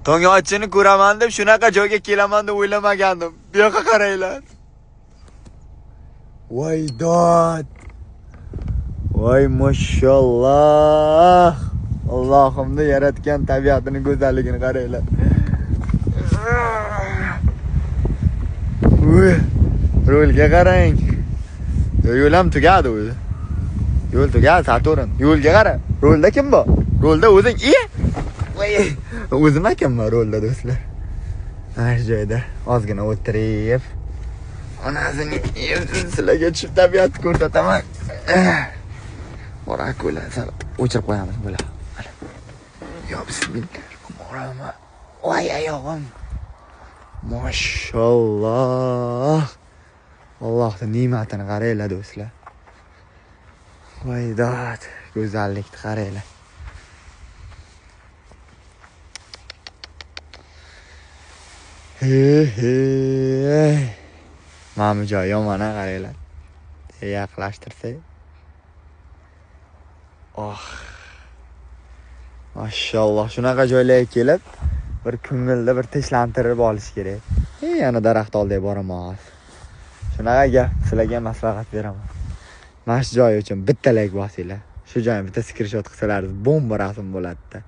To'ng'ochchini ko'raman deb shunaqa joyga kelaman deb o'ylamagandim. Bu yoqqa qaranglar. Voy dod. Voy mashalloh. Allohimni yaratgan tabiatning go'zalligini qaranglar. Yo'lga qarang. Yo'l ham tugadi o'zi. Yo'l tugadi, Saturn. Yo'lga qara. Rolda kim bor? Rolda o'zing. Voy, o'zim ekanman rolda do'stlar. Har joyda ozgina o'tirib, onasining sizlarga tushib tabiatni ko'rsataman. Bora ko'la sal o'chirib qo'yamiz bular. Yo bismillah. Voy oyog'im. Mashalloh. Allohning ne'matini qaranglar do'stlar. Voy dod, go'zallikni qaranglar. Hey. Mana joy yomon qaranglar. Yaqinlashtirsak. Oh. Mashalloh, shunaqa joylarga kelib, bir ko'ngilda bir tinchlantirib olish kerak. Yana daraxt oldiga boraman. Shunaqa gap, sizlarga maslahat beraman. Mana shu joy uchun bitta like bosinglar. Shu joyni bitta screenshot qilsalaringiz bomba rasm bo'ladi.